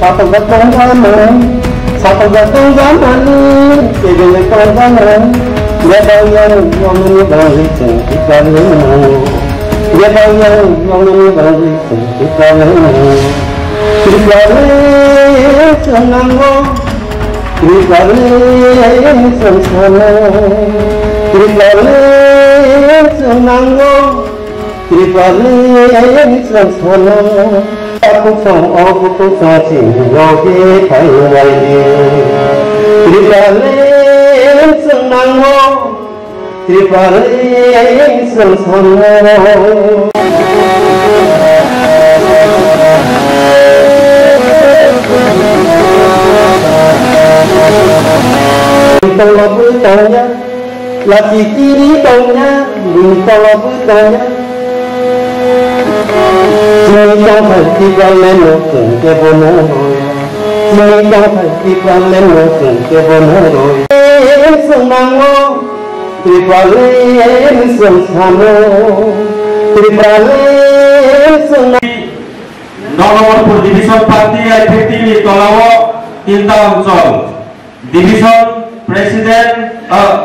Satu gotong zaman, satu gotong zaman, tiga gotong zaman. Dia tahu yang ini balik kita lemu. Dia tahu yang ini balik kita lemu. Tribalik senang lo, tribalik sensana, tribalik senang lo, tribalik sensana. Aku sing roge kai wai tribalik senang lo tribalik sensana kalau bertanya lagi kiri tanya kalau bertanya Sini kau hati balen mungkin ke bonoh, sini kau hati balen mungkin ke bonoh. Senang lo, tribalik sensana, tribalik senang. Nomor division parti efektif tolawo tinta unsur, division presiden,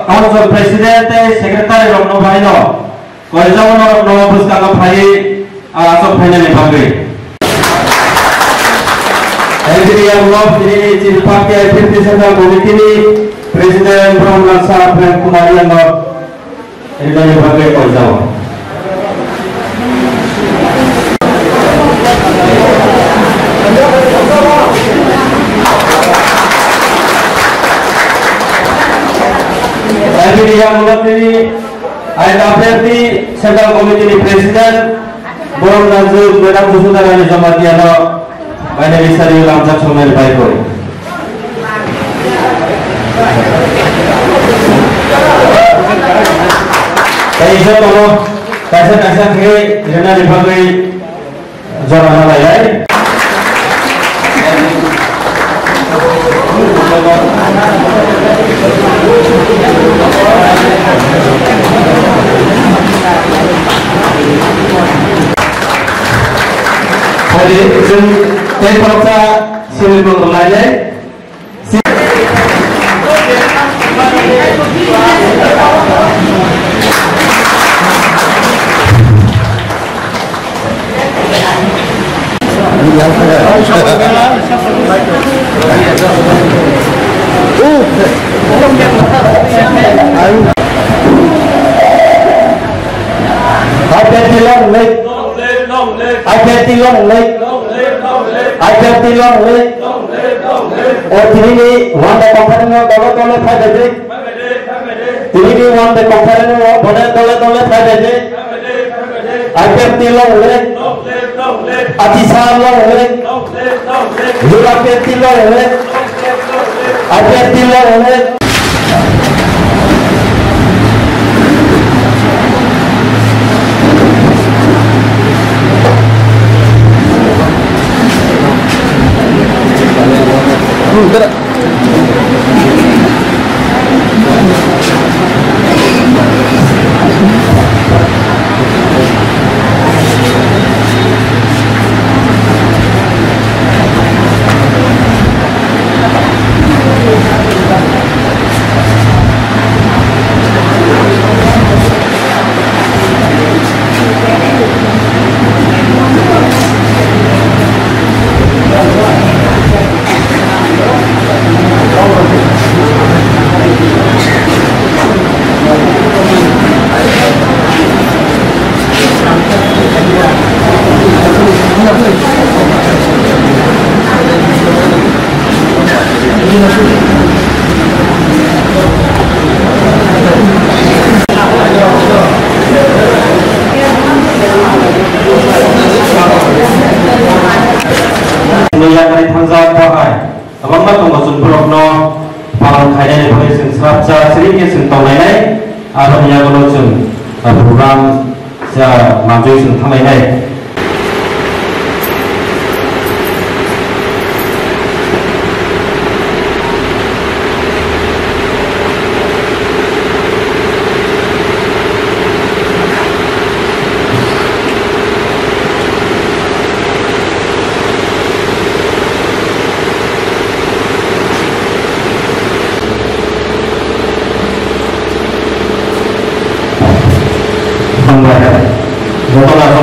council president, secretary romno bhaino, koljawono nomor puskaka bhai. Asal final dipanggil. Jadi yang lob ini ciri partai efektif senang komite ini Presiden Pramlan Sah Prem Kumar yang lob ini dipanggil koljawo. Jadi yang lob ini ada verdi senang komite ini Presiden Borong Nanzu Bedang Susudarani Jamatiano Bane Bisari Lamsak Somel Baikoi Kaiso Tomo Kasa Khe Rena Dipagai Jorana Layai Jadi, saya paksa sini berlayar. और तिनी one the company में दले दले फायदे दे तिनी one the company में बने दले दले फायदे दे आईपीएल तिलो ले अतिसार ले युवा तिलो ले आईपीएल तिलो ले program saya maju tentang ini.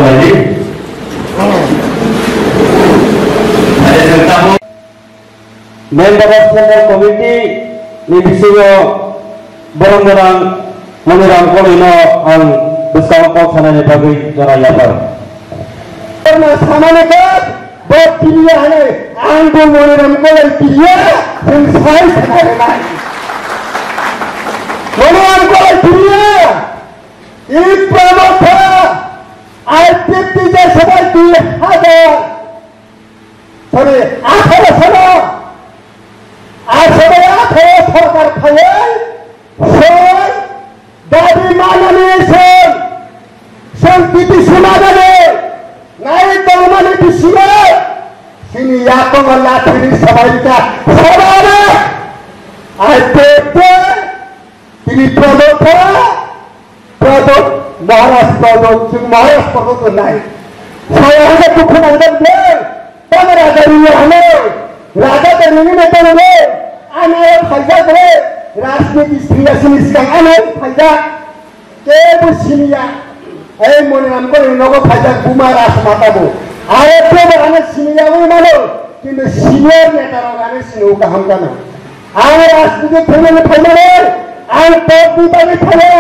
lagi. Ada tentang member of Central Committee ni bisiyo barang-barang menirang kolino ang bersama kau sana ni bagi orang yapar. Karena sama ni kan, buat pilihan ni, anggun menirang kolai pilihan, sensai sekarang ni. menirang kolai pilihan, ini pramuka, IPP sebagai pilihan. Sorry, apa sana? Asal सरकार खाए सोन दादी माननीय संस्कृति समाजने नाई तलमाने बिसिया सिनी याकों वाला फिर समाजिका समाने आते तिनी प्रदोष महाराष्ट्र तो नहीं saya hanya bukan anggap dia pangeran dari hanya raja dari ini negaranya anak fajar deh राजनीति सिंहासन sekarang anak fajar kebu sinia moni namko inogo fajar buma ras mata bu ayat tu berana sinia bu mana কিন্তু senior নেতার গানে সিনো কাহাম কানা আর রাজনীতি ফেলে ফেলে আর টপ বিভাগে ফেলে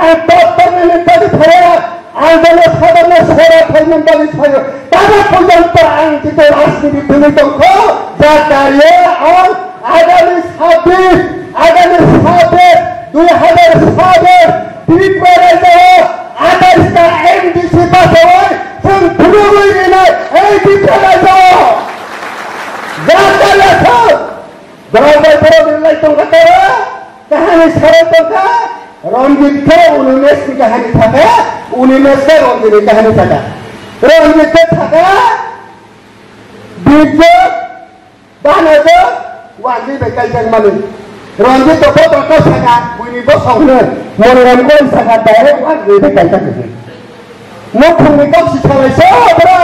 আর টপ পার্লামেন্টে ফেলে আর দলে সাধারণ সভা ফেলে ফেলে তারা পর্যন্ত আইনগত রাজনীতি ফেলে তো যা দাঁড়িয়ে আর আগামী 2007 ত্রিপুরায় যাও 28টা এমডিসি পাস হয় কোন ভুলই নেই এই ত্রিপুরায় যাও जाता था बराबर बराबर नहीं तो कहते हैं कहानी सारे तो था रंजीत के उन्नीस की कहानी था क्या उन्नीस से रंजीत की कहानी था क्या रंजीत के था क्या बीच दाने तो वांजी बेकल जगमानी रंजीत तो बहुत अच्छा सगा उन्हीं को सामने मनोरम को सगा दायरे वांजी बेकल जगमानी मुख्य को शिक्षा वैसे बड़ा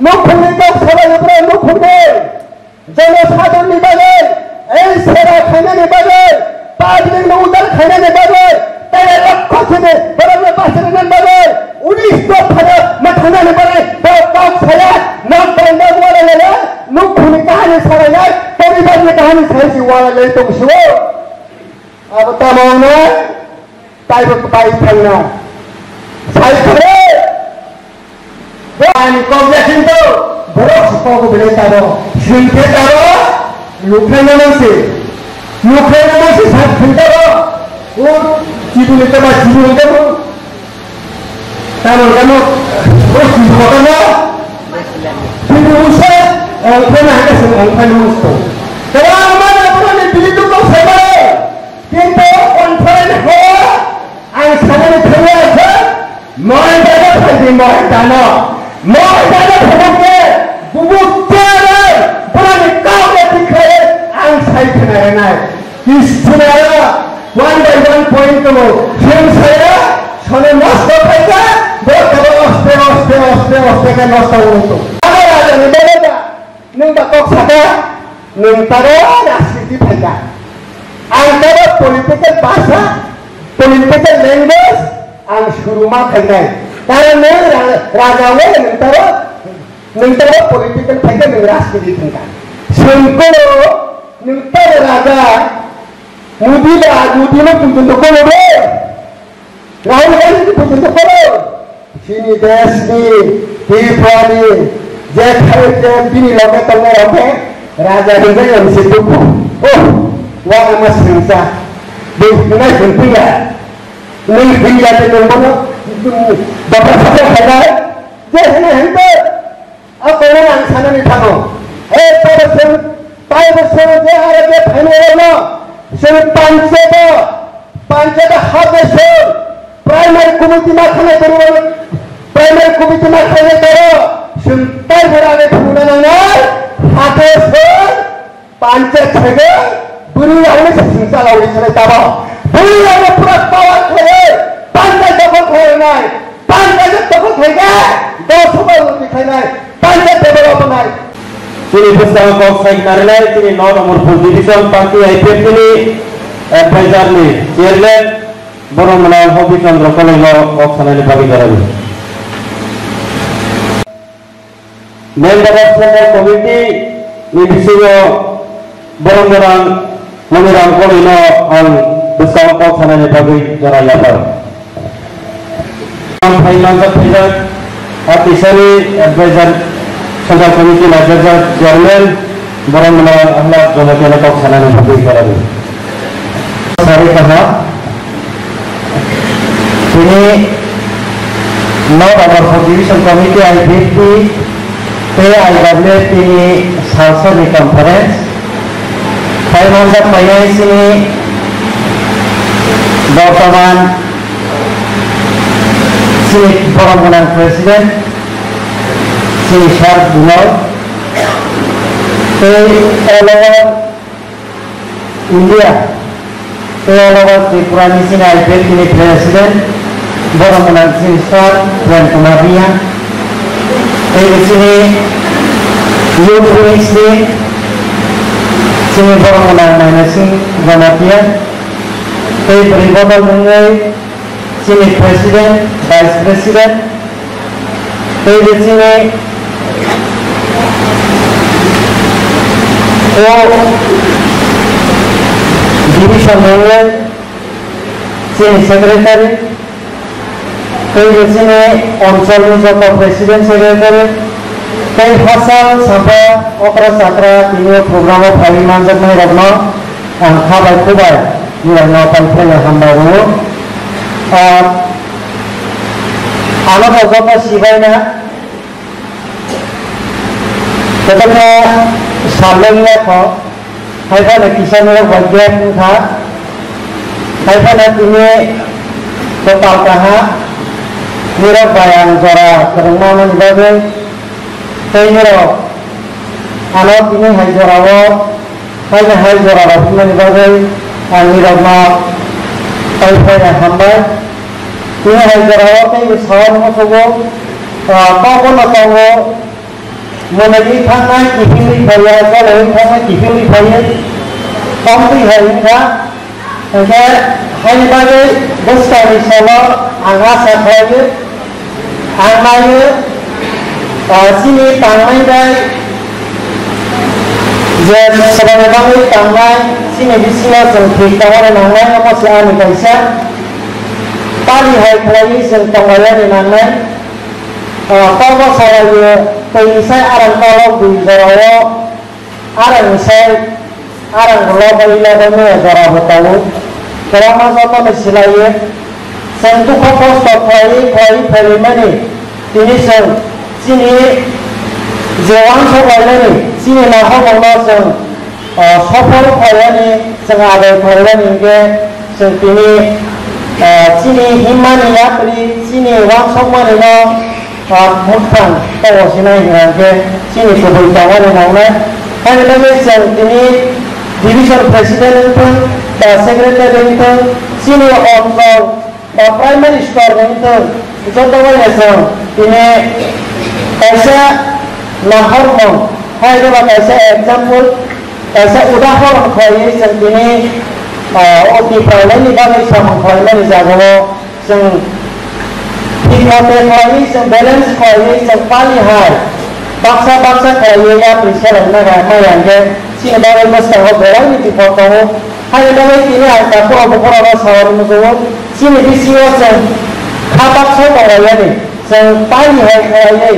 मुख्यमंत्री सभा उपरे मुख्यमंत्री जनसाधारण निबाले এই সেরা খানা নিবালে পাঁচদিন উদার খানা নিবালে তেরে লক্ষ থেকে বড় পাশের নিবালে 19 দফা মাথানা নিবালে বাপ ছায়া নাম পাইনা বলে লে মুখ্যমন্ত্রী কাহিনী সারায় পরিবারের কাহিনী সাইছি ওয়ালে তো শুও अब तमामना তাইবক পাই থানা সাই করে Ani kau yakin tu, boros kau boleh tahu. Singkat tahu, lukai nama si sangat tahu. Oh, cipu itu apa cipu itu? Kamu, oh cipu apa ni? Cipu usah, orang ada semua orang usah. Kalau mana orang ni pilih tu kau sebab, kita konferen ho, ang sana ni terasa, mau ada pasti mau ada. Mau ada pokoknya buktinya berani kau dikhare ansai kenarena istimewa 1 by 1 point kamu film saya soalnya nosto saja oste kan nosto itu ada ni beda nunggu kok saja nunggu rasiti saja antara political bahasa political language ang suruma kena karena rajawe nentara political faida mengeras kehidupan. Sengkolo nentara raja mudi lo punya toko lo, Rahul Gandhi punya toko. Sini desni, Tipani, Jethar bini loket tengah raja ini yang situ. Oh, wah mas Hinsa, dengan sentiya, ini hingga tempoh Bapak saya hadar, jadi hendak apa orang sana ni tahu. Persen, 5% je ada ke final panca habis primary committee makanya terus primary committee makanya terus sentai berada di punan habis panca cega beri yang ni sisa lalu selesai tahu beri yang purat bawah kaya pantai dapat kaya naik, pantai dapat kaya, dosa dikai naik, pantai dapat naik. Ini bersama kau sekretariat ini nomor division parti IPF ini advisor ni chairman baru menang hobi kan rokok ini kau sana ni bagi darah. member of Central Committee ni bisingo borong-borong menirangkul ino ang bersama kau sana ni bagi cara lapar. Hai mangkat tidak artisani advisor Central Committee advisor Chairman borong-borong ahlak jomatian kau sana ni bagi cara ini. Sorry kah? Ini not our division committee I BP PIW ini salsa di conference. Saya mengangkat saya sini Bautawan sini Borong-borong Presiden sini Syarif Bunor all over India all over Tripura sini I BP ini Presiden Borong-borong sini Syarif dan Kumarian di sini youth ini sini borong-borong manasing Jomatian berikutnya mengenai sini Presiden, Vice Presiden di sini division mengenai sini Secretary di sini Onsol Joko Presiden Secretary fasal sampai okra sakra ini program kami manjat mengerapno kabar kubar yang nampang punya hambaru anak agama sibaina tetapnya salengnya kok hai pada kisah mereka bagian kah hai pada ini total kah mereka bayang jara kerumunan bagai Tayo, anak ini hajarawat, hajarawat ini bagai anirama, tayo hambar. Ini hajarawat ini sawan masogo, apa nasogo, menjadi tangan kipili bayar, kalau tangan kipili bayar, kampi hari ini, hari bagai besar isalah, angasa bagai, angaya. Sini tangan day, jadi sebenarnya tangan sini di sini sengkit tangan nangan apa sih ane kaisa, tali hai kelai sengtangannya di nangan, kalau saya dia kaisa arang kalau bujarawa, arang saya arang kalau bela bela jara bertahu, kalau masa apa misalnya, sentuh kopos kelai mana, ini sini jawab soalnya ni sini nak orang macam sopor soalnya ni sengaja soalnya ni ke sini himan ni apri sini orang sopor ni mungkin tahu sini ni ke sini sebut jawab ni mana hari ni sini division president itu secretary itu sini orang primary store itu contohnya ini ऐसा लाहौर में हैदराबाद ऐसा एग्जाम्पल ऐसा उदाहरण खोई संगीनी OT primary बागी सामन खोई नहीं जागो संग इकोते खोई संग बैलेंस खोई संग पाली हार बक्सा खोई या प्रिंसिपल ना रहना यांगे सिंह बागी मस्त हो बेरा नहीं दिखाता हो हैदराबाद इन्हें आता को अब को अब सावर में जो सिंह दिसियो संग खापक सो पड़ा नहीं पानी है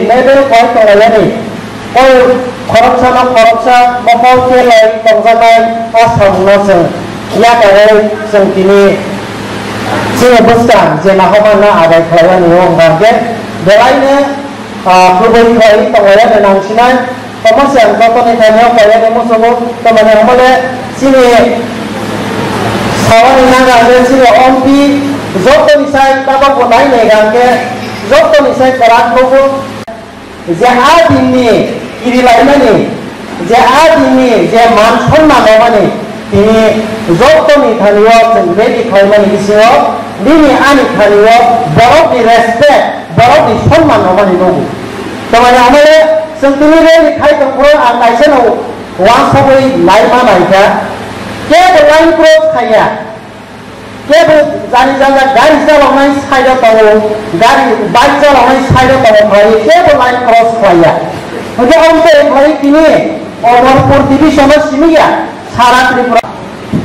लेवल कॉल कर रहे हैं और खरबसा बपाव के लाइन तंजानाय आसामना जों या गाय जों दिनै जों बुस्ता जेना हमाना आदाय खालामनाय अंगागे बेलायनो गुबै खाय तंगाया नांसिनाय समस्या गतनि थानायाव खालामनाय मोसोबो तमाने हमले सिनि सावानि नागाले सिनि अम्पि जतनि साय ताबा बनाय नेगागे Joko ni saya kerat logo, jahat ini kiri lain ni, jahat ini jah manfaat mana ni, ini joko ni thaniyo sendiri kau mana kisio, ini ani thaniyo baru di respect, baru di सम्मान mana ni logo. Teman yang mana sendiri ni kau tempur angkai seno, wang sahaja lain mana ika, dia berlain cross kaya. Dia berjalan-jalan dari jalan side tahu, dari baik jalan side tahu kaya, dia bermain cross kaya. hingga untuk hari ini Omorpur divisional simiya Sara Tripura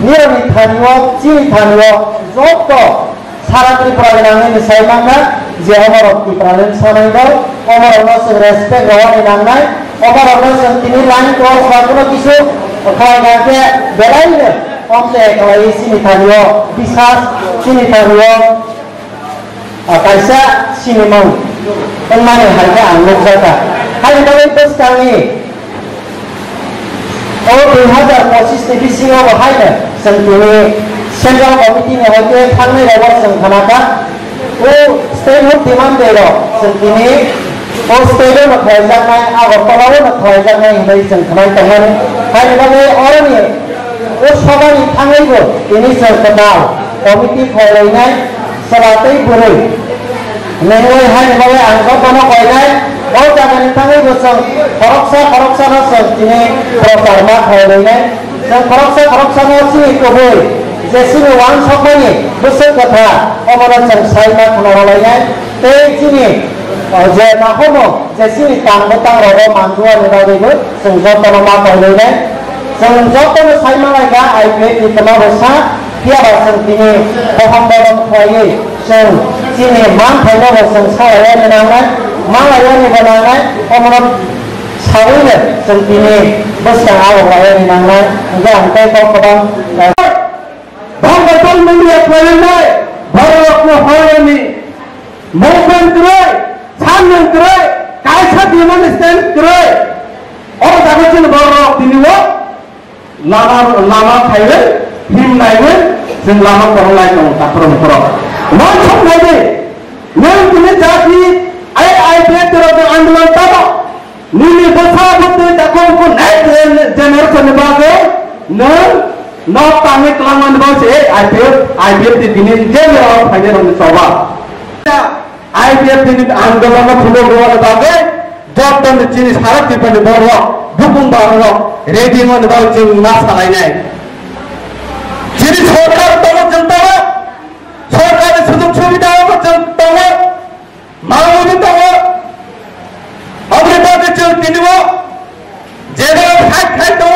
Nirani Thanyo, Chini Thanyo, Jokto Sara Tripura nangni saimanga je Omorok Tripura sanaido Omorok sing respect rawani nangnai Omorok sing tini line cross bakuno kisu khaigake belaine omte kawai Chini Thanyo bisas Chini Thanyo kaisa Chini Mau Emane harga anggap jata hari ini bos kami 2025 ni bisingo bahaya sentini central committee ni hote thangai rawa sangkhanaka o state of demand dero sentini o state of khaijanai agartala o khaijanai hindai sangkhanai tangan hai bage orani o sabani thangai go ini sangkhanal committee khailainai salatai burui nenoi hai bage angka kono kainai o jangan tangai go sang koroksa na sentini prokarma khailainai sang koroksa na si koboi jesini wan sokoni busuk kata omora sang saima khonalainai te jini je na hono jesini tang robo manjua nidaibu sang jotana ma khailainai sang jotana saima laiga aipe itama bosa tiaba sentini bohambaram khaiye sang jini man khailo sang saaya nangai malaya ni banangai omora sawinya sentini besar awalnya ni nangai enggak angkai kau kadang bangkatan melihat pelanai baru hari ni momen kerai canang kerai kaisa di mana stand kerai orang tak macam baru ini wah lama Thailand him Thailand sen lama orang lain yang tak perlu macam lagi yang ini jadi ai terus andalan tahu Nini besar betul tak kau naik generasi baru, nak tangi kelaman baru IPF di sini general hanya orang Jawa. IPF di sini anggaran pulau luar bagai, job dan jenis syarat di pada baru, bukan baru, ready man baru jenis masalah ini. Jadi सरकार tahu jentera, सरकार sudut sudah apa jentera, malu ni tahu. Abri bagai jel kini wo, jeda hak tu,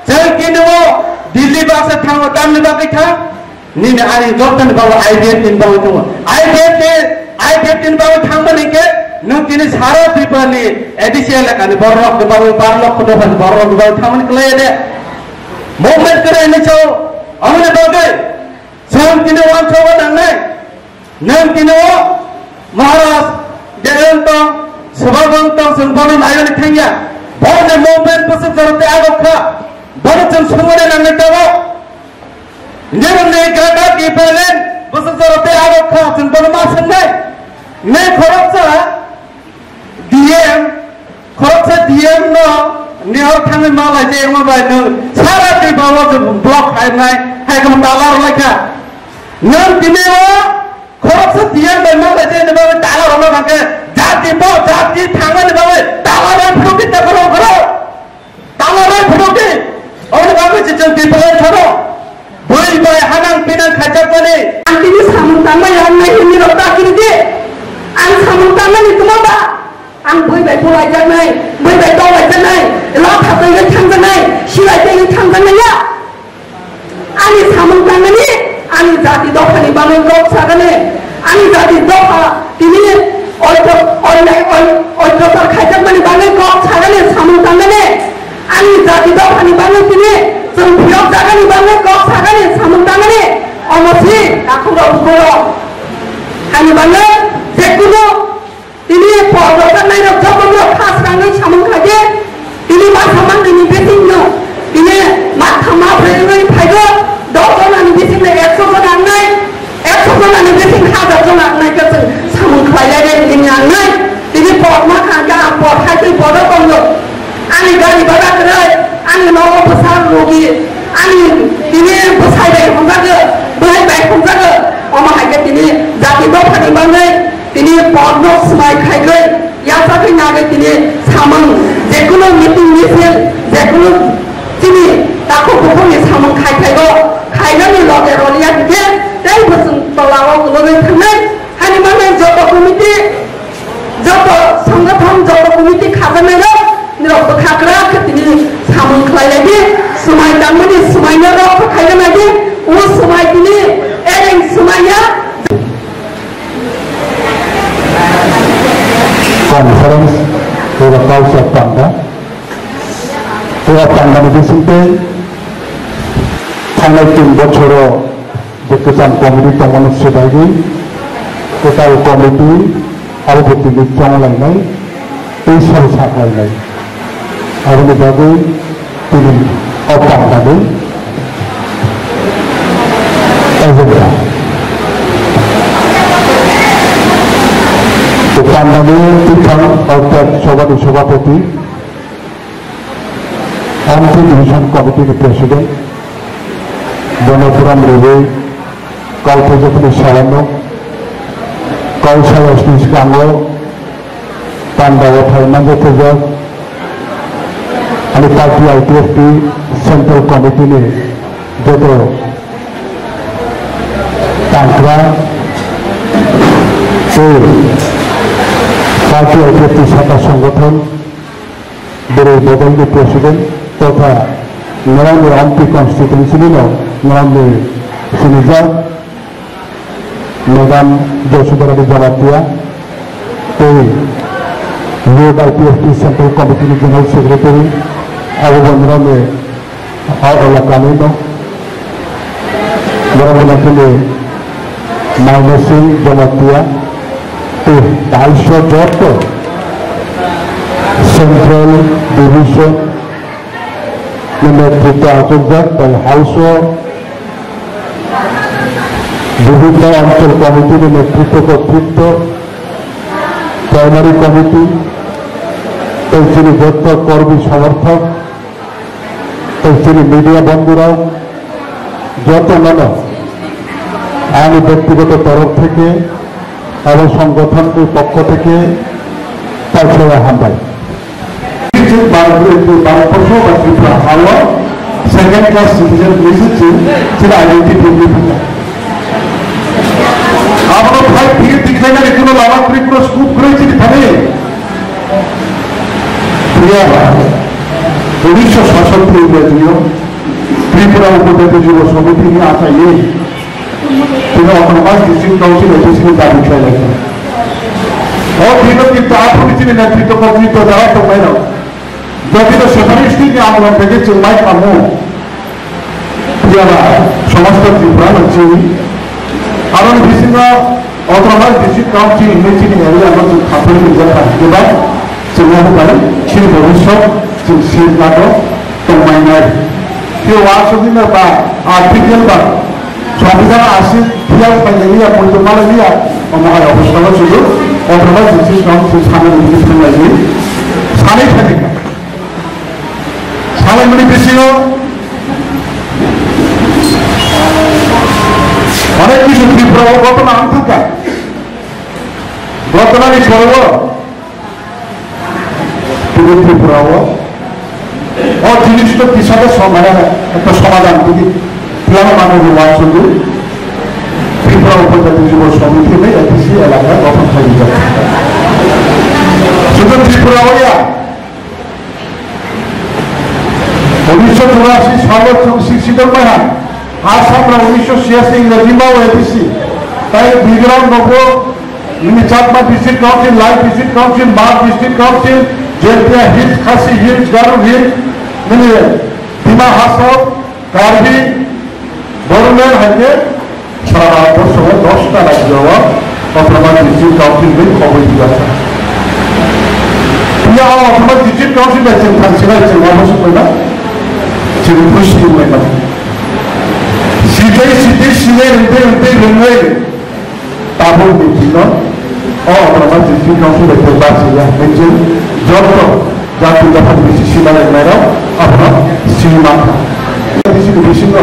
jel kini wo, Delhi bahasa thang, kami bagai thang, ni ni hari doktor bawa IPF tin bawa tu, IPF tin bawa thang mana ke, nu kini sara tripa ni, additional kan, borok bawa barlok tu bawa borok bawa thang mana kelai ada, movement kerana ni cau, amne bagai, jel kini wan coba nangai, nang kini wo, Maharashtra, Jalan Sebabang tang sembunyi ayam ni tanya, baru momen pasal terus agak kah, baru jam semua orang nak tahu, ni orang kerana kipelen pasal terus agak kah, sembunyi macam ni korupsi DM no, ni orang kami malah je yang mabai tu, sahaja di bawah tu blok hai kamu talar lagi, nanti ni korupsi DM malah je ni mabai talar orang makan. Jadi tangan di bawah, talaran pergi tak kerau, talaran pergi. Orang bawah cecil di bawah kerau, boleh boleh hanang pinang kacau ni. Anti ni samun tangan yang naik ini rota kiri dia, ang samun tangan itu apa? Ang boleh baik aja naik, boleh baik tahu aja naik, lot apa yang tangga naik, siapa yang tangga naik ya? Ani samun tangan ni, ani jadi doa ni bangun doa sagane, ani jadi doa ini. Ojo terkajak mani bangun kok sagane samun tanggane ani jadi doa mani bangun sini sempiok sagane bangun kok sagane samun tanggane omosi aku dah ani bangun sekuno ini porokan naik job bro khas rangai samun kaje ini masaman ini beting no ini matama beri phago doa nani beting le 100 jon nai 100 jon nani beting 1000 jon nai ke samun khaya de ini nai ini port makan jangan port hati port apa pun ani gari barat kerai ani mau besar rugi ani ini besar baik pun tak baik pun tak oma hakikat ini jadi doa ni bangai ini port nok semai khai gay yang satu naga ini samang jekuno meeting meeting jekuno sini takut bukan ni samang khai go khai ni loge rolia dia dari person tolawang loge thanai hani bangai jodoh komite jodoh संगठन jodoh komite खाजा नहीं langmani semuanya rok kaya lagi us semai ini yang semuanya conference Dewa Kausa Pangga di sini थांनाय 3 बोसोराव गोजान कमिटि दंमोन सेबायदि गोदाव कमिटि आरो बेबायदि जंलायनाय बैसोर साफायनाय आरो बेबायदि दिनै अपांगानि एजेन्डा अपांगानि बिथां अर्थात सभानि सभापति आमथि डिभिजन कमिटिनि president Bonopuram Lewe, Kau Pejapuni Sarano, Kau Sayasni Skanglo, Pandawa Thaimanda Tejak, Ani Parti ITFP Central Committee ni Joto Tangkra, Parti ITFP Sata Sanggothon, Beri Bodol ni Presiden, Totha Ngerambe Ampi Constituency ni Ngerambe Siniza, Madam Josubara di Jalatia, Youth ITFP Central Committee General Secretary, Abu Ngerambe Aula Kamino, Ngerambe Nakile Maunasi Jalatia, Dalsho Joto, Central Division, नेतृत्व आचुर्जाक हाउसो विभिन्न अंचल कमिटी नेतृत्व कर्तृत्व primary committee तैचुरी दत्त कर्मी समर्थक तैचुरी मीडिया बंधुरा যত মান আমি ব্যক্তিগত তরফ থেকে এবং সংগঠনের পক্ষ থেকে তাছাড়া হামবাই second class citizen visit to identity আপনার ভাই ঠিক দিখলে না এগুলো লাভা ত্রিপুরা স্কুপ করেছি এখানে প্রিয়া 1967 ইংরেজিও ত্রিপুরা উপজাতীয় যুব সমিতি নিয়ে আসা এই তিনি অটোনমাস ডিস্ট্রিক্ট কাউন্সিল এসেছিলেন তার বিষয় লেখা ও কিন্তু আপনি তিনি নেতৃত্ব কর্তৃত্ব দেওয়া তো মেয়েরা যদি তো সোশ্যালিস্ট আন্দোলন থেকে চেন্নাই কামো সমস্ত ত্রিপুরা হচ্ছে কারণ বিভিন্ন অটোনমাস ডিস্ট্রিক্ট কাউন্সিল ইংরেজি আমরা খাপড়ে এবার চেন্নাই পারে সেই ভবিষ্যৎ সেই নাটক তোমায় কেউ আসদিন বা আর্টিকেল বা সংবিধান আসে ফিয়াল পাইলিয়া পরিমালিয়া আমার অবস্থান ছিল অটোনমাস ডিস্ট্রিক্ট কাউন্সিল সামনে নির্বাচন লাগে সাড়ে থাকে সামনে বেশিও অনেক কিছু ত্রিপুরা ঘটনা থাকা ঘটনাটি করব ত্রিপুরা ও জিনিসটা কিসাবে একটা সমাধান যদি প্রিয় মানব বাসন্দু ত্রিপুরা উপজাতি যুব সমিতি এপিসি এলাকা গঠন হয়ে যাবে শুধু ত্রিপুরা হইয়া 1984 সর্বোচ্চ শিক্ষিত মহিলা আজ আমরা 1986 ইংরেজিমাও এপিসি তাই বিগ্রাম নব Chakma district council live district council বাদ ডিস্ট্রিক্ট কাউন্সিল জেলপিয়া হিলস খাসি হিলস গারু হিল মিলিয়ে ডিমা হাসব কার্বি বরুণের হাতে সারা ভারতবর্ষ 10টা রাজ্য অটোনমাস ডিস্ট্রিক্ট কাউন্সিল খবর দিয়েছে অটোনমাস ডিস্ট্রিক্ট কাউন্সিল আছেন থাকছিলেন অবশ্যই না 지금 보시는 거예요. 시대 런웨이 따봉 미팅은 어떠한 지식 경수를 대바시야 왠지 저도 자꾸 자꾸 시시만을 내려 앞으로 시만다. 지식 비신 거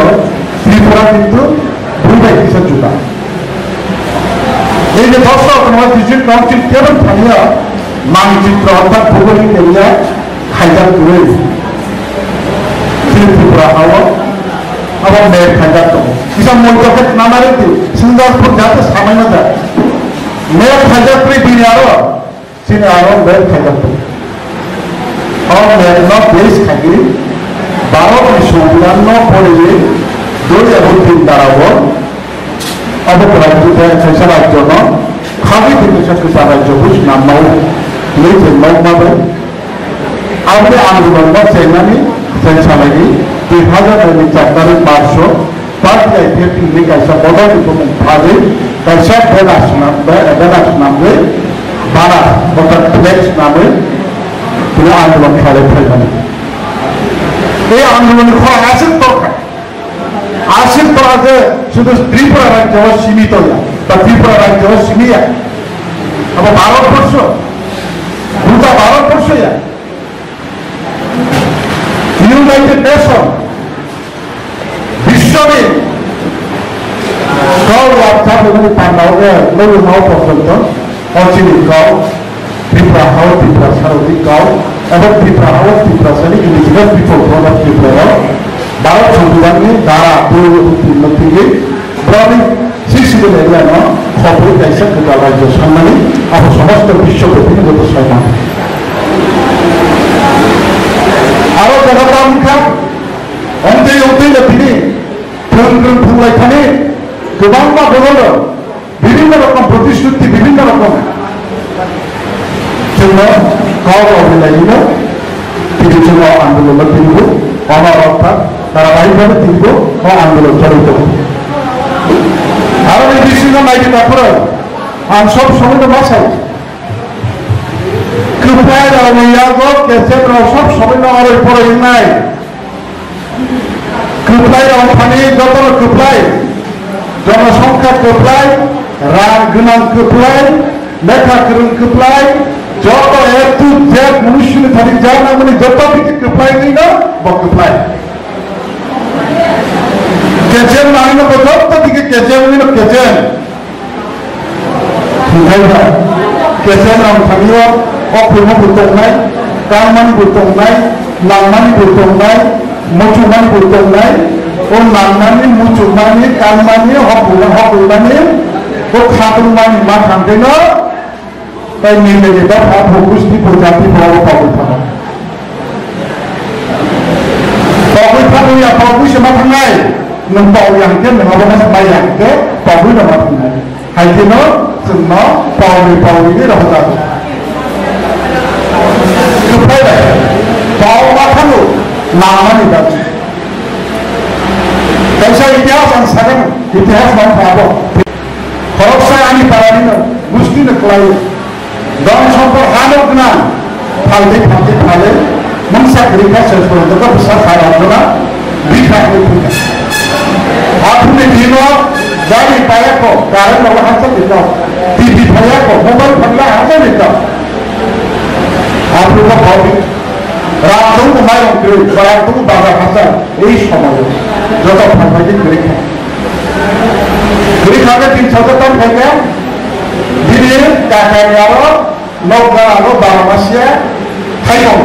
비프라 কিন্তু দুইটা কিছু 주다. এই যে দশ অটোনমাস ডিস্ট্রিক্ট কাউন্সিল কেবল থামিয়া মানচিত্র অর্থাৎ ভৌগোলিক এরিয়া খাইজার করে ত্রিপুরা হাওয়া আবার মেয়ের খাইজার তো কিসব মূলকে নামারে সুন্দরপুর যাতে সামান্য যায় মেয়ের খাইজার করে দিনে আরো মেয়ের খাইজার তো और मेरे ना बेस खागी ভারতের সংবিধান পড়ে দুই এবং তিন দাঁড়াবো অবরাজ্যতে ফেসলার জন্য খালি থেকে সাথে রাজ্য বুঝ নামাও নিচে নৌমাবে আমাদের আন্দোলন বা চেনানি ফেসলাগি 2004 মার্চ পার্টি ফেব্রুয়ারি কাইসা বদল ভাবে কাইসা বেনাস নামে বানা অর্থাৎ ফ্লেক্স নামে তিনি আন্দোলন খেলে ফেলবেন এই আন্দোলনের ফল আসেন দরকার আসেন তো আছে শুধু ত্রিপুরা রাজ্য সীমিত বা ত্রিপুরা রাজ্য সীমিত আবার ভারতবর্ষ গোটা ভারতবর্ষ ইউনাইটেড নেশন বিশ্ববে গাঁও রাজধানী পান্ডাও নৌ পর্যন্ত অচিনি গাঁও ত্রিপুরা হাও ত্রিপুরা সারথী গাঁও এবং ত্রিপুরা হাও ত্রিপুরা সারি ইন্ডিজিনাস পিপল ফ্রম ত্রিপুরা ভারত সংবিধানनि ধারা 2 থেকে ব্রহ্মিক শিশুদের এলাকায় খবর কাইসা গোটা রাজ্য সম্মানী এবং সমস্ত বিশ্বব্যাপী গত 6 মাস আরো জনতা মুখা অন্তে তিনি ফুলাইখানে গোबां বদল বিভিন্ন রকম প্রতিশ্রুতি বিভিন্ন রকম জন্য গাঁও অভিলাইল তিনি জন্য আন্দোলন তিনব অনরক্ষা ধারাবাহিকভাবে তিনব ও আন্দোলন চলিত আর এই বিষয়টা নাইটি তারপরে আম সব সময় বাসাই কৃপায় রামাইয়াগো কেসেন সব সময় আর পরে নাই কৃপায় রামফানি যত কৃপায় জনসংখ্যা কৃপায় রাগ গুণান কৃপায় লেখা করুন কৃপায় যত একটু যে মনুষ্যনি থাকি যা না মানে যত দিকে কৃপায় নেই না বকৃপায় কেজেন নাইনো যত দিকে কেজেন নিল কেজেন কেজেন রামফানিও অপূর্ণ বুদ্ধং নাই কারমানি বুদ্ধং নাই লাংমানি বুদ্ধং নাই মুচুমানি বুদ্ধং নাই ও নাংমানি মুচুমানি কারমানি হকুলমানি ও খাতুনমানি মা থাকতেন তাই মিলে যেটা ভূগুষ্টি প্রজাতি বড় পবিত্র পবিত্র পবিত্র মা থাকায় নং পাওয়াংকে নङाबा माइयांके पावै नङा थांनाय हायदिनो जोंनो पावनि रहदा कफायबाय पावमा थाङो नामानि बाथ्रा कैसा इतिहास आं सागोन इतिहास मान थाबो खरकसा आनि पारानिनो गुस्तिनो क्लायो दन सम्पद हानो गोनां फालदे मनसा ग्रिका सेसफोरखौ फिसा खालामना बिखाखौ फैगोन आपने दिनो गाड़ी पाया को कारण लोग हाथ देता टीवी पाया को मोबाइल फटला हाथ देता आप लोग भावी रातों को माय उनके रातों को बाबा हाथ यही समय जो तो फटवाई ग्रीक आगे 300 टन है क्या दिल्ली काकायारो नौगारो बारमासिया थाइगो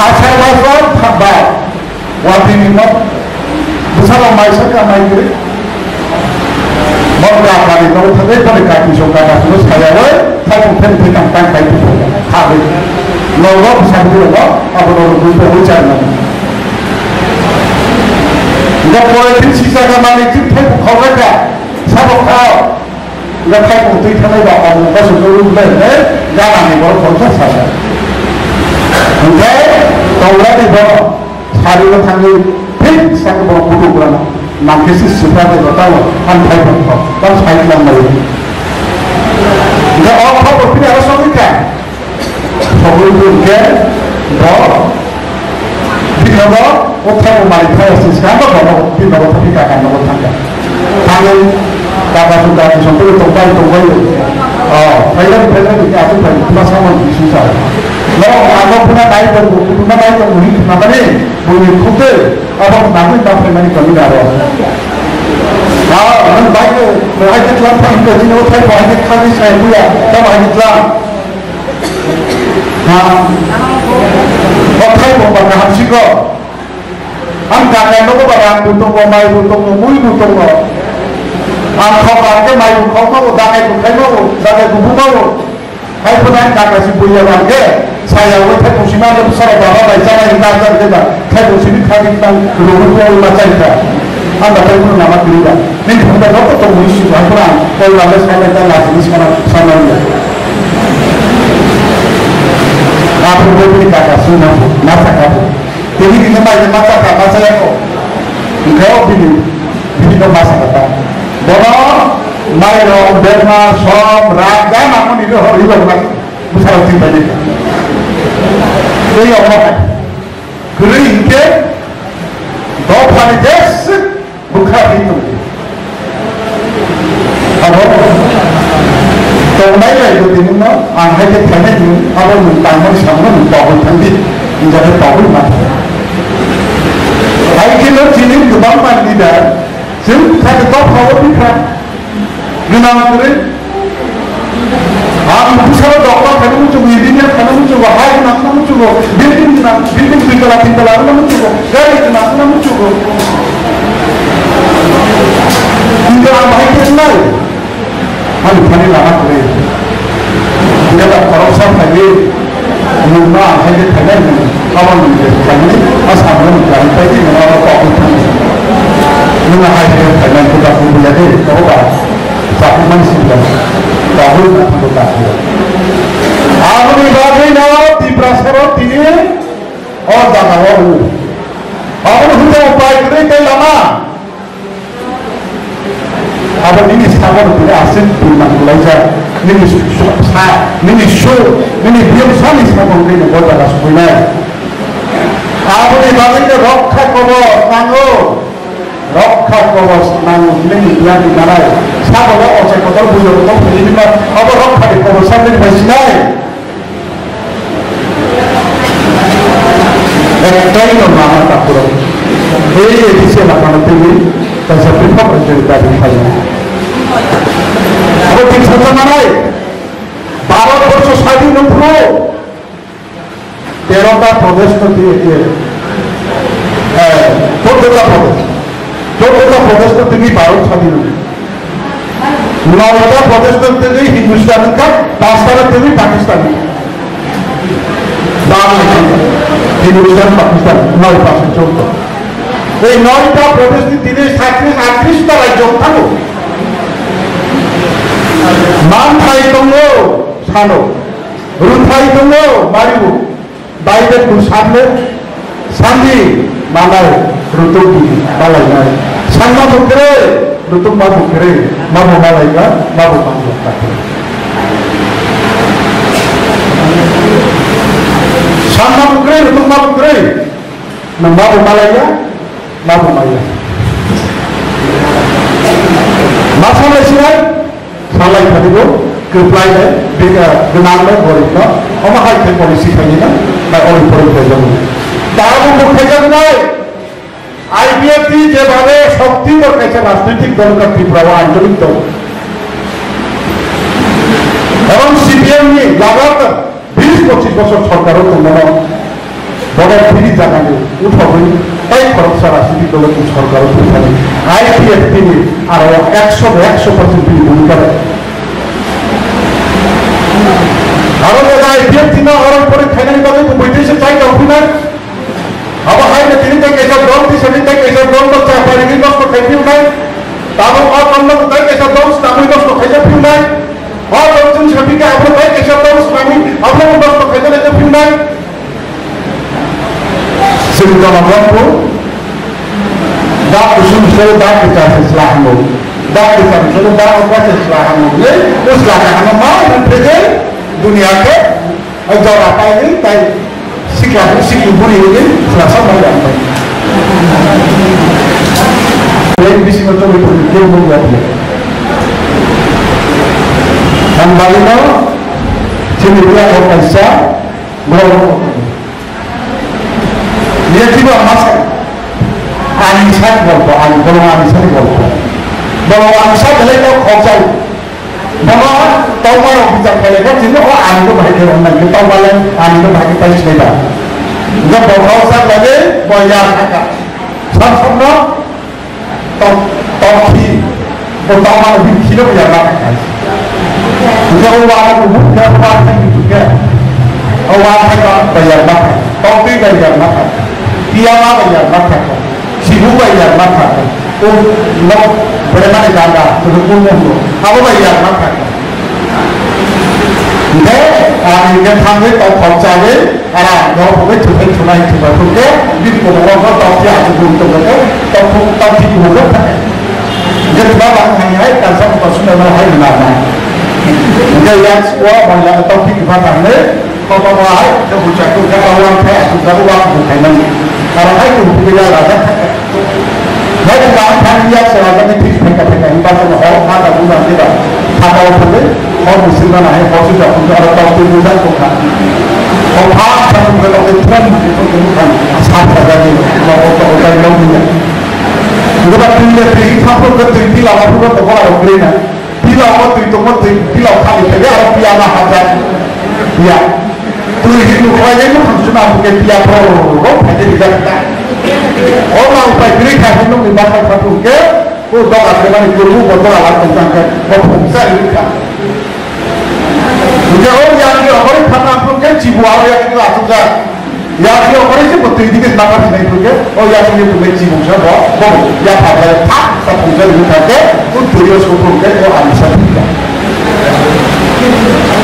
आचार वासवा थाबा वादिनी मत Bersama maisha ka maigre Morga kali no thade pare kaki soka ka terus kaya we thai pen pen tang tang kai tu ha be no ro sabu ro abo ro bu pe ho cha na ga pore tin sisa ka mani tin thai ko khawa ka sabo khao ga thai ko tui thanai ba abo ba so ro le ne ga na ni bo ko sa sa okay tawla ni bo sari lo thangi फिर संग बहुत बुढ़ो पुराना ना किसी सुपर के बताओ हम भाई बनता तब साइड लंबा है ये और खबर फिर ऐसा नहीं क्या खबर जो क्या बहुत फिर अब वो क्या वो मारी था इस काम को बहुत फिर बहुत फिर क्या करना बहुत थका थाने काका सुधा की संतुल तो भाई पहले क्या तो भाई पूरा सामान किसी सा लोग आगो पुना नाई तो मुही ना बने मुही खुदे अब हम नामी बाप रे मैंने कमी डालो हाँ हम भाई को भाई के क्लास में इनको जिन्हें वो थे भाई के खाली साइड हुआ तब भाई के क्लास हाँ और थे वो बना हम सीखो हम काका लोगों को बना बुतों को माई बुतों को मुही बुतों को हम खाओ आके माई बुतों को दागे को खाई को दागे को बुतों को हाई पुना काका सी बुया बांगे सायावबो थाइगंसिमा सरब माबा बायजानाय गाजार जेबा थाइगंसिनि खागितां रुहुल माचाइता आं दाखाय बुंनो नामा गैया नों थांबाय दं तो मुनि सुबुंफोरा कलबाले सानाय दा लाजिनि सानाय aku beri kata sunnah masa kamu jadi kita baca masa kata masa aku engkau bini kau masa kata bahwa mairo berma som raga namun itu hari baru besar cinta dia ini orang kering ke dua hari des bukan itu apa Tolong aja itu ini no, angkat ke sana itu, apa mentangnya sama mentahun tadi, menjadi tahun mana? Hari kilo sini kebang mana tidak? Sini saya tahu kalau bukan, genang keren. Besar dokter kan muncul ini, kan muncul wahai, kan muncul, building tinggal muncul, gaya kan muncul. Tinggal apa itu lain? Hal ini lama kali. Kita tak korupsi lagi. Mula hari Thailand ni, awal ni Thailand ni, asal ni Thailand tadi mana kau pun. Mula hari Thailand kita pun boleh tahu bah, satu manusia tahu nak tahu tak. Aku ni bagi nama di Prasero ini, orang dah tahu. Aku ni sudah upaya kita lama. Apa ini sekarang tidak asing bukan belajar ini susah ini show ini biar salis macam ini buat ada semuanya. Apa ini bagaimana rokha kobo nango ini yang dimana siapa orang orang kotor bujur kotor ini mah apa rokha di kobo sampai di masjid. Ekstrim nama tak kurang. Ini di sini nak TV dan seperti apa cerita di sana. Aku tidak semangat. Barat bersus hadi numpro. Terota Pradesh tu dia. Terota Pradesh tu tinggi Barat hadi numpro. Nolata Pradesh tu tinggi Hindustan kan, Pakistan tinggi Pakistan. Hindustan Pakistan, nol pasal contoh. এই নয়টা প্রদেশে ৩৭-৩৮টা রাজ্য থাকো মান ঠাই দङ সানো रुथाई दङ मारिबु बाइबेल को सामने सान्दी मानाय रुतुक बालायनाय सानना बुकरे रुतुक मा बुकरे माबो मालायगा माबो मांगता सानना बुकरे रुतुक मा बुकरे माबो मालायगा माबो माया मासालाय सिनाय सालाय थादिबो गोप्लायनाय बेगा गोनांलाय बरिखा अमा हाइथे पलिसि थायोना बा अल फरिखाय दङ दाबो बुखायजानाय आईपीएफटी जेभाবে শক্তি দরকার রাজনৈতিক দলকা ত্রিপুরা আঞ্চলিক দল এবং সিপিএম নি লাগাতার 20-25 বছর সরকারও তোমরা বড় ফিরি জানালে উঠাবই তাই খরচা রাজনৈতিক দলের সরকারও উঠাবে আইপিএফটি নি আর 100% ভূমিকা আরো যারা আইপিএফটি না হওয়ার পরে খাইনানি বাদে বৈদেশে চাই কাউনা अब हाई में तीन तक ऐसा दौर थी सभी तक ऐसा दौर तो चाहे पारिगी दोस्त को खाई नहीं ताबो और कम लोग तक ऐसा दौर नामी दोस्त को खाई नहीं और लोग सभी का अब तक ऐसा दौर नामी अब लोग दोस्त को खाई नहीं सिर्फ जमात को दाग उसूल से दाग के चाहे इस्लाम हो दाग के चाहे चलो दाग और कैसे इस्लाम हो ये उस लाने हम माँ इन्हें दुनिया के अजर आता है ताई sikap buri ini selasa malam. Lain di sini macam itu dia membuatnya. Dan bagaimana sini dia orang Isya berapa? Dia tidak masak. Anisan berapa? Kalau anisan berapa? Kalau anisan boleh kau kocai. Bahwa tahu orang bicara kalian sini oh anu baik orang lagi tahu kalian anu baik kita sudah. Jika bawa sang lagi bayar kakak. Sama toki pertama lebih kilo bayar kakak. Jika orang umum dia pasti juga. Awan bayar makan, topi bayar makan, piyama bayar makan, sibu bayar makan, nok berapa di dada, terus apa bayar makan. Ini yang kami tahu kerjanya, yang kami cuma itu, di bawah topi aja untuk itu, topi bukan. Jadi bapak hanya kan sama personal hal mana. Jadi yang semua banyak topi kepada kalau mau kebutuhan kita orang kaya sudah uang bukan ini. Kalau itu tidak ada. Jadi bahan dia selama ini tidak kita sama orang ada bukan tidak. Ada orang orang muslim mana orang sudah punya orang tahu bukan bukan. Orang yang berlaku Islam itu bukan asal dari orang yang punya. Juga pilih pilih sampai ke tinggi lama pun tak boleh berina. Bila waktu itu bila kali kerja orang piala hajar. Ya. Tuh itu kerja itu cuma bukan dia pro, hanya di Jakarta. Orang upaya beri kasih itu dimakan satu ke, oh dong akhirnya guru betul alat tentang ke, bisa ini kan. Jadi orang yang dia orang karena pun kan cibuar yang itu langsung kan, yang dia orang itu betul ini kan makan ini pun kan, oh yang ini pun cibu siapa, oh yang apa tak satu jadi itu kan, untuk dia sepuluh kan, oh ada satu kan.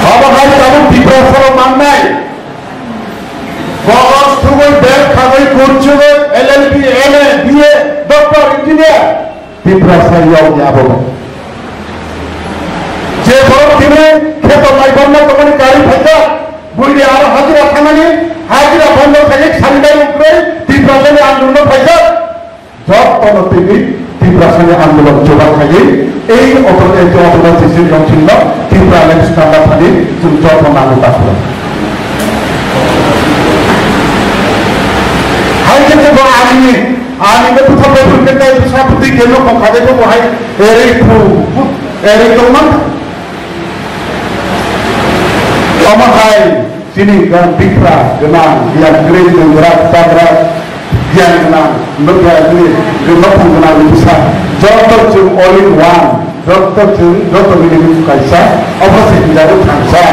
Apa hari kamu diperasal mana? Boss tuh bel kagak kurcuk, LLB, LA, BA, doktor, engineer, diperasal yang apa? Jepang timnya, kita mai bandar kemana kali saja, boleh arah hadirah tangannya, hadirah bandar saja, sandai ukrai, diperasal yang andulun saja, job tono tinggi, diperasal yang andulun coba saja, operasi job sisi yang cinta, diperasal standar tadi, job menanggung pasal. Kita buat ini itu sampai kita itu seperti gelo kok itu buat Erik teman, sama sini kan Pitra kenal, yang green yang berat, berat, yang kenal, negara ini, genap pun kenal besar. Dokter cuma all in one, dokter ini kaisa, apa sih tidak bangsa.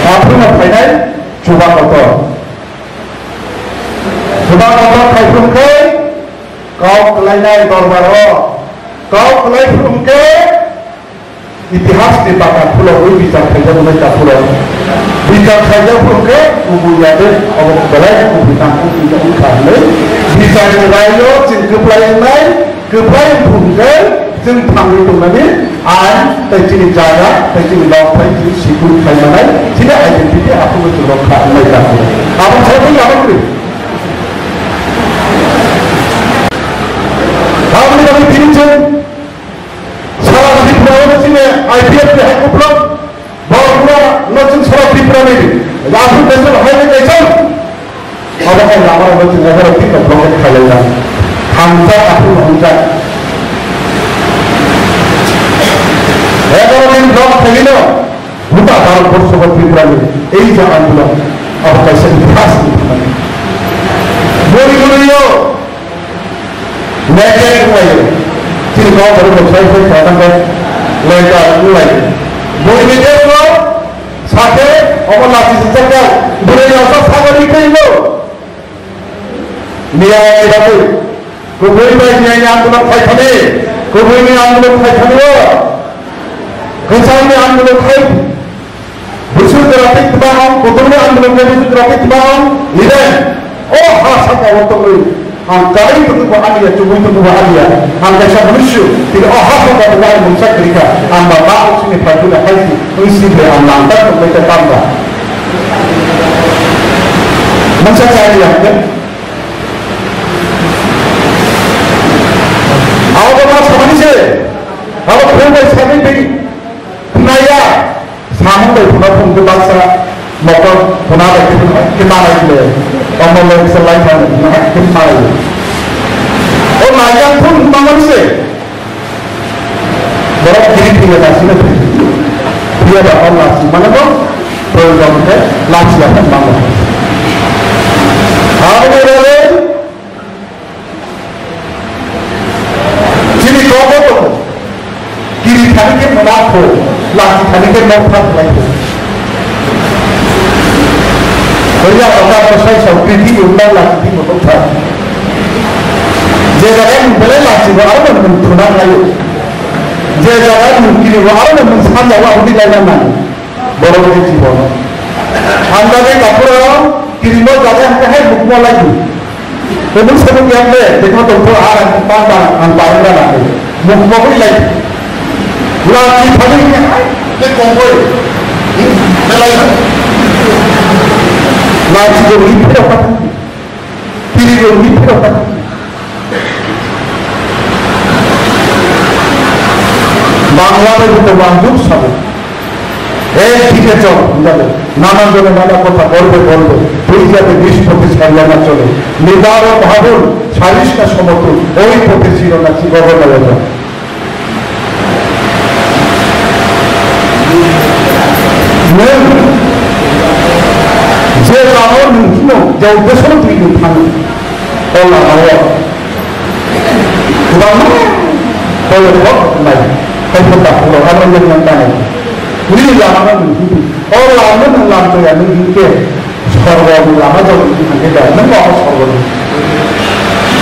Apa nak final? Coba kotor kai pungke kau kelainai dorbaro kau kelai pungke itihas di bakar pulau bisa kerja mereka pulau bisa kerja pungke ubuyade awak belai ubutang tidak ukane bisa dirayo keplainai pungke jeng panggil tungani an terjadi jaga terjadi lawan sikul kainai tidak identiti aku betul lokal mereka apa saya punya apa tu kamu ni kami pinjam salah satu program sini IPF ni aku pulang bawa pulang nasi salah satu program ini lalu besok hari ni besok apa yang lama nasi negara kita program kalian hamza aku hamza kalau ini blok begini, buta kalau bersobat Fitran ini, jangan blok. Apa kisah dibahas ini? Boleh yo, nekek mulai. Jadi kau baru bersaing datang ke lega mulai. Boleh nekek lo, sakit, orang lagi sejajar. Boleh yo, sakit ikan lo. Niat kita tu, kau boleh bayi yang tu nak kaitannya, kau boleh yang tu nak kaitannya. Kesannya andaluk hai, busur terapi tebang, kotornya andaluk hai busur terapi tebang, lihat, oh hasa kau untuk angkai itu bukan dia, cuma itu bukan dia, angkai saya manusia, tidak oh hasa kau bukan manusia kerja, amba bau sini pada hai itu, mesti beramlantar mereka tambah. Macam saya lihat kan, awak apa manusia, awak berapa sekali ini? Naya, sama dari pun berbahasa lokal punara kita lagi, orang lagi selain mana kita lagi. Oh naya pun manusia, berapa kiri dia nasi nanti, dia dapat nasi mana pun program kita nasi akan mana. Apa dia? Jadi kau tu kiri kali ke mengaku. laki tadi mau lagi. Jadi orang saya seperti ulang lagi mau tak. Jangan boleh lagi orang mentunang lagi. Jangan mungkin orang mensanjung orang di dalam baru dijibon. Anda ni kapur kiriman jangan kehai bukma lagi. Kemudian sebelum yang le, dekma tu orang pandang antara lagi. Bukma pun lagi. Lagi tadi ni, le kompoi. Lagi. Lagi tu hidup apa? Kiri tu hidup apa? Bangladesh itu banyak sahaja. ঠিক আছে নানান জনে নানা কথা বলবে তুই যাতে 20-25 সাল না চলে নিদারণ ভাবুন সারিষ্কা সমতুল ওই পথে ছিল না কি গভর্নর যে কারণ মুখ্য যে উদ্দেশ্য তুই থামি বললাম নাই কথা হলো আমার নাই ini zaman ini orang mengelam tu yang ini ke sekarang ni lama jauh ini kita nampak sekarang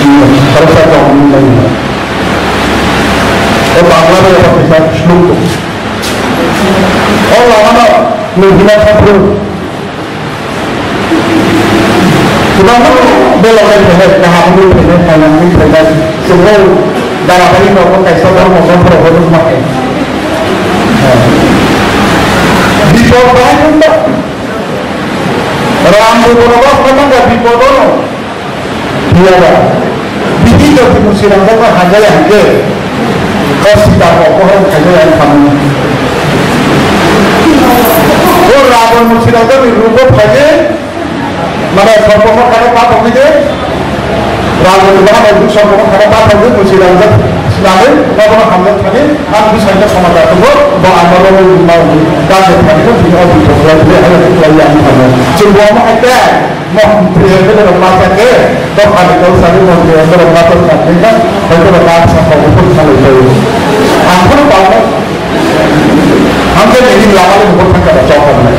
ini harus ada orang lain orang mana yang bisa seluk orang mana menggunakan satu kenapa belakang kita kaham ini kita kaham ini kita semua dalam hari ini orang kaisa dalam orang berhubung makan বিপদ বাহিনী রাম বনবাস নামা বিপদ বিধি যদি মুসিরাঙ্গা হাজারে হাঙ্গে সীতা অপহরণ হাজারে খামনি ও রাবণ মুসিরাঙ্গা রূপ থাকে মানে সর্বম খানে পাপ হয়ে রাবণ সর্বম খানে পাপ হয়ে মুসিরাঙ্গা lalu kalau hamil tadi aku bisa sama satu bahwa amalan mau kaget tadi pun tidak ada problem dia ada pelayan kamu semua mereka mau prihatin dalam masa ke atau ada kalau saya mau prihatin dalam masa tadi kan itu benar sampai pun sampai itu aku tahu hampir ini lama itu bukan kata coklat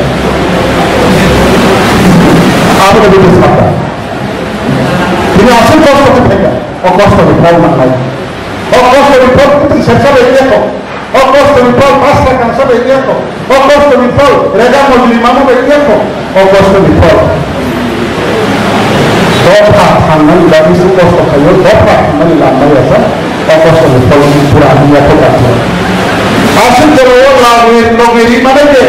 apa lebih besar ini asal kos itu mereka kos itu kalau nak costo di pol tutti se sabe dietro costo di pol basta che non sabe dietro costo di pol regalo di rimamo del dietro costo di pol dopa tangan dari su costo kayo dopa tangan lama ya sa costo di pol pura dia toka asal kalau lo rimane de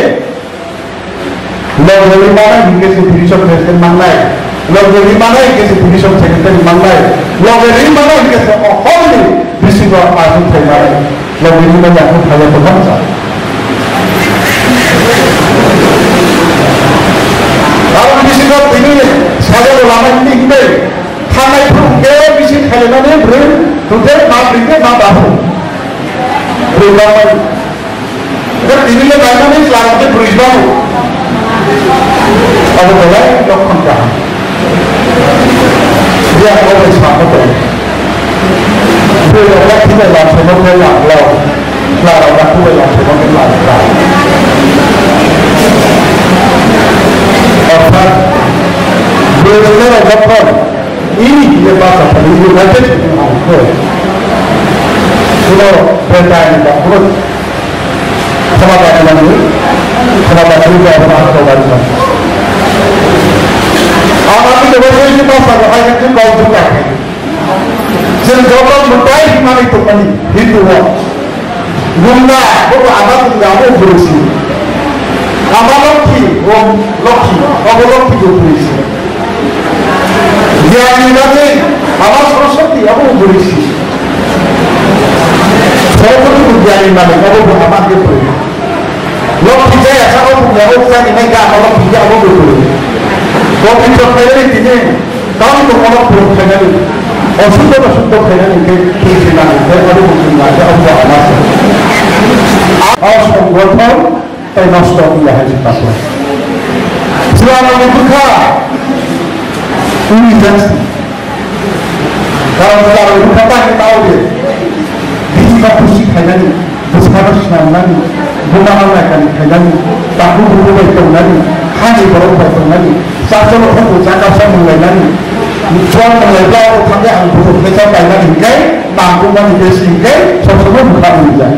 lo rimane di che si finisce per mandare lo rimane che si finisce per mandare lo rimane che si offre Bisiwa masuk tempat, lalu ini banyak hal yang berbangsa. Kalau bisiwa ini, saya ulama ini kita, karena itu kita bisi kalian ini beri, kita mabrik mabahu, berubah. Dan ini le banyak ini selalu berubah. Kalau boleh, dokter dah. Dia boleh sama tu. Tôi là các thứ này làm cho nó hơi lặng lầu là các thứ này làm cho nó hơi lặng lầu অর্থাৎ বেজনের যখন এই যে বাসা ইউনাইটেড কোনো ব্রিটানি বা কোনো সমাধান নেই সমাধান করতে পারি না আমাকে বলছি যে বাসা হয় কিন্তু কৌতুক থাকে Jadi kalau mutai mana itu pani itu guna bukan apa tidak mau berusi apa loki loki itu berusi dia ini nanti apa sorosati apa berusi saya pun dia ini nanti apa apa dia berusi loki saya sama punya orang ini enggak apa punya apa berusi loki terkait ini tahu itu orang berusi অসুন্দর অসুন্দর খেলানিকে খেয়েছিলাম এরপরে মুসলিমরা অবহাওয়া অসংগঠন তাই নষ্ট হয়ে হয়েছে তারপরে পুরানো দুঃখা উনি যাচ্ছেন কারণ তার দুঃখাটাকে তাও যে বেশিরভাগ খুশি খেলানি বুঝখানো সিনাম নানি बुनाहांनायखानि खायनानै दाखु दुखुबाय दंनानै हानि बर'बाय दंनानै जाखौल' हमो जागासा मोनलायनानै मुथुआव मोनलायब्ला थांबाय आं बुरु फैसा गायनानै हिंखाय नांगौमानि बेसे हिंखाय सबसमय बुखारनो मोनजाय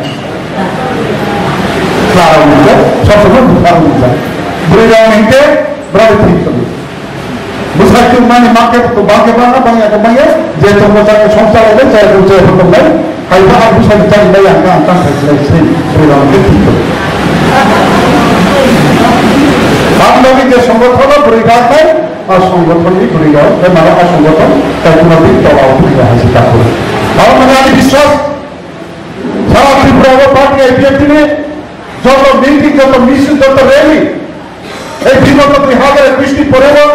क्लाराव मोनजाय सबसमय बुखारनो मोनजाय बुरैयाव हिंखाय ब्राय थैखोमो बुसायखौ माने मार्केटखौ बांखेबाङा बाङाखौ बाङे जेथ' मोजाङै संसारावनो जायखौ जायखौ दंलाय खायफा आं बुसायनो जाहैबाय आं गांथां खायसलायसै बुरैयाव हिंखाय थैखोमो बांलानि जे संगठन बुरैगाथाय असंगठननि बुरैयाव बे माबा असंगठन कायकुमाबि दलाव फैनो हायसै दाखौ और माने आंनि विश्वास सारा त्रिपुरायाव पार्टी आईपीएफनि যত মিটিং যত মিছিল যত র্যালি এই বিগত 2021 পরেও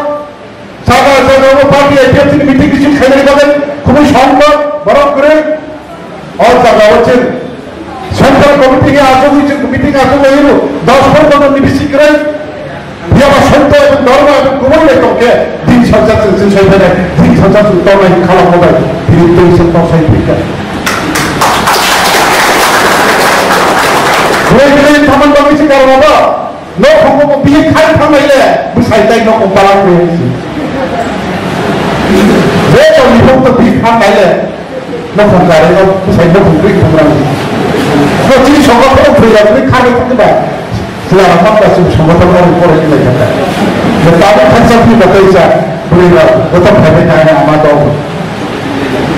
সারা জায়গায় পার্টি আইপিএফনি মিটিং কিছু খেলে যাবেন খুবই সংকট বরং করে और জায়গা হচ্ছে সেন্ট্রাল কমিটি আজও মিটিং আজও হইল 10 জন নিবিসি করে বিয়াবা সন্ত এবং ধর্ম এবং কুমারী এককে দিন সজ্জাতে সেখানে দিন সজ্জাতে তলাই খালামোদায় বিরুদ্ধে হিসেবে তসাই বিজ্ঞান Regularly, someone comes to Karnataka. No, we can't come here. Besides, I know Kompala. They only hope to be come here. No, from there, no, besides, no, from Greek program. No, this is what we are doing. Can't come back. So, I'm not going to show what I'm going to do. The Taliban has something that is a brilliant, but I'm having an amount.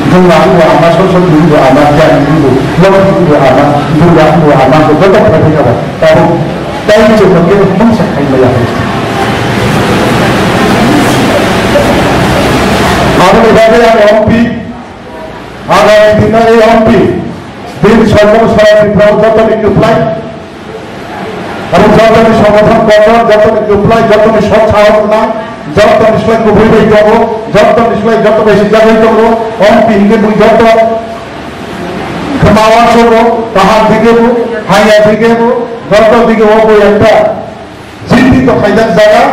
Dunia itu amat sosok dulu amat yang dulu, lepas dulu amat, dunia itu amat itu tetap ada apa? Tapi juga kita mungkin melihat. Ada beberapa yang MP, ada yang tidak MP, di semua saya di jatuh di apply, ada jatuh di sangatkan kotor, jatuh di apply, jatuh di short hour jatuh di selai kubur itu jago, jatuh di selai jatuh di jago itu jago, pinggir bu jatuh, kemauan jago, tahan pinggir bu, hanya pinggir bu, jatuh pinggir bu yang tak, jadi itu kajian jaga,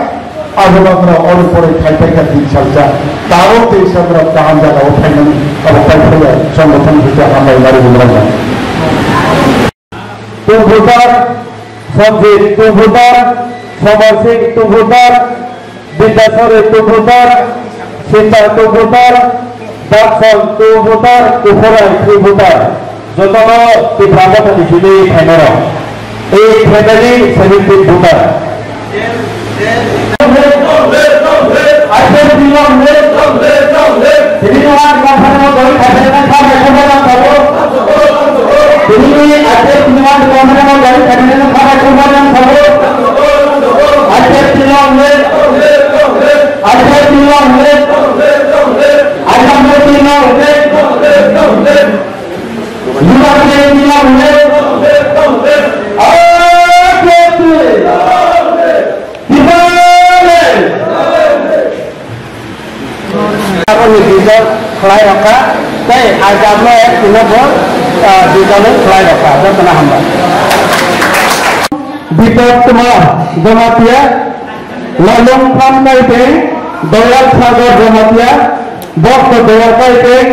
ada orang orang pore kajian di saja, taruh di sana tahan jaga, kajian apa kajian, sangatkan kita ramai dari mereka. Tubutar, Sanjit Tubutar, Somarsing Tubutar, Bidasore Tubutar, Sinta Tubutar, Dakson Tubutar, Kufuran Tubutar. Jotono Tibrabot di sini Henero. Family 17 Butar. Asyik bilang jadi orang kampung dari kampung kami kemudian tahu. Jadi asyik bilang kampung dari kampung kami kemudian tahu. Asyik bilang Asyik bilang Asyik bilang Kelai roka, tapi agamnya punya bor, di dalam kelai roka, dan pernah hamba. Di Timur Jematia, Lalung Pam Kaiteng, Doyal Sagar Jematia, Bok Doyal Kaiteng,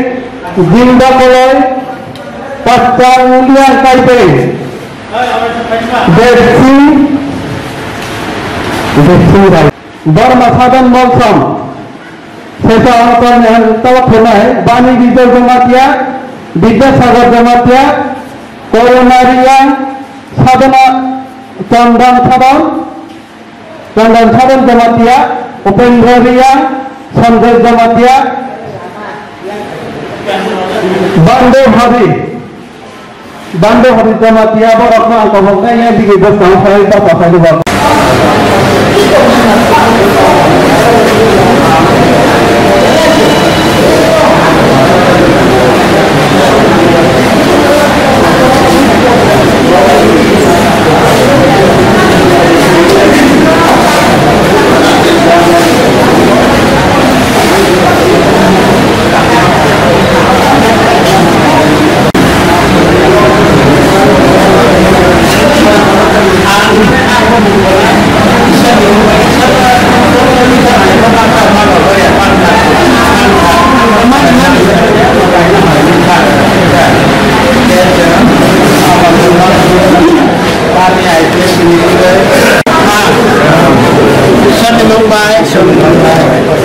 Ginda Koloi, Pasca Mulia Kaiteng, Desi, Dharma Sadan Molsam. Saya akan tahu kenai Bani Wijaya Jematia, Vidyasagar Jematia, Koronaria, Sadana Chandan Jematia, Upendra Sanjay Jematia, Bando Hari Jematia, Borokna Angkoboknya yang digibas sama saya tak apa juga. Sono Mumbai.